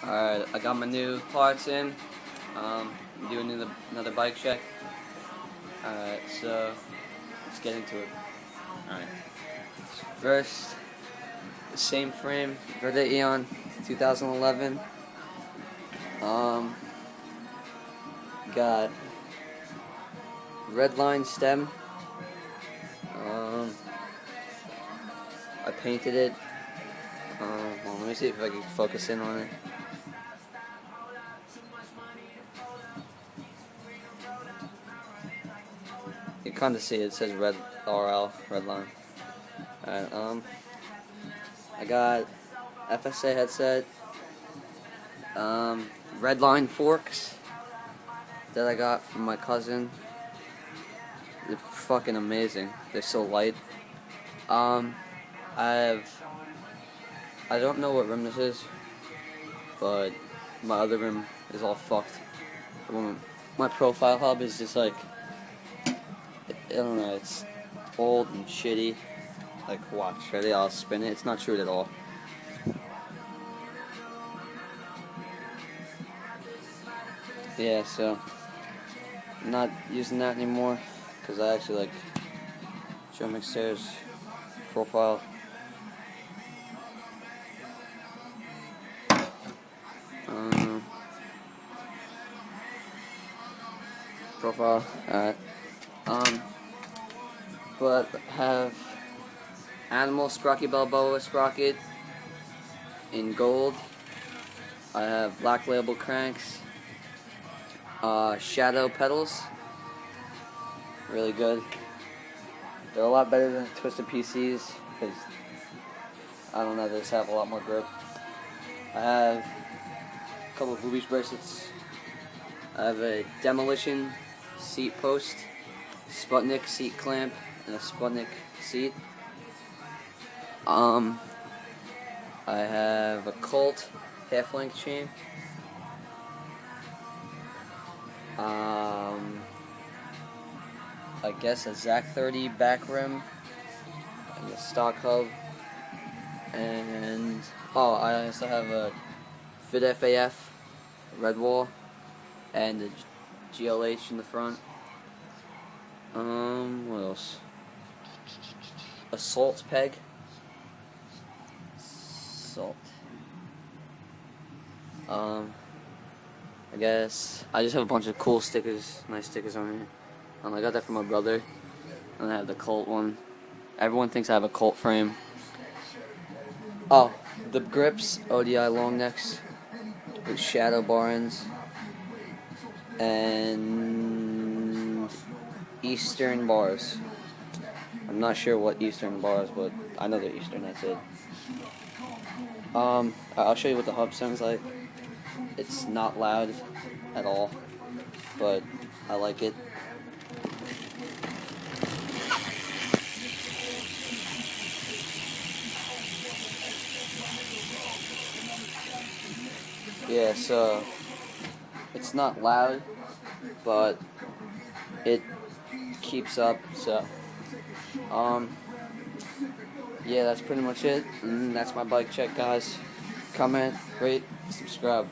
Alright, I got my new parts in. I'm doing another bike check. Alright, so let's get into it. Alright. First, the same frame, Verde Eon 2011. Got red line stem. I painted it. Well, let me see if I can focus in on it. You can kind of see it says red RL, red line. Alright, I got FSA headset, red line forks that I got from my cousin. They're fucking amazing. They're so light. I don't know what rim this is, but my other rim is all fucked. My profile hub is just like, I don't know, it's old and shitty. Like, watch, ready? I'll spin it. It's not true at all. Yeah, so I'm not using that anymore because I actually like Joe McStairs profile. Alright. But have Animal Sprocket Balboa sprocket in gold. I have Black Label cranks. Shadow pedals. Really good. They're a lot better than Twisted PCs because I don't know, they just have a lot more grip. I have a couple of boobies bracelets. I have a Demolition seat post, Sputnik seat clamp, and a Sputnik seat. I have a Colt half-length chain. I guess a Zach 30 back rim and a stock hub. And I also have a Fit FAF red wall and a GLH in the front. What else? A salt peg. Salt. I guess I just have a bunch of cool stickers, nice stickers on here. I got that from my brother, and I have the Colt one. Everyone thinks I have a Colt frame. Oh, the grips, ODI long necks with shadow bar ends, and Eastern bars. I'm not sure what Eastern bars, but I know they're Eastern, that's it. I'll show you what the hub sounds like. It's not loud at all, but I like it. Yeah, so it's not loud, but it keeps up, so yeah, that's pretty much it. And that's my bike check, guys. Comment, rate, subscribe.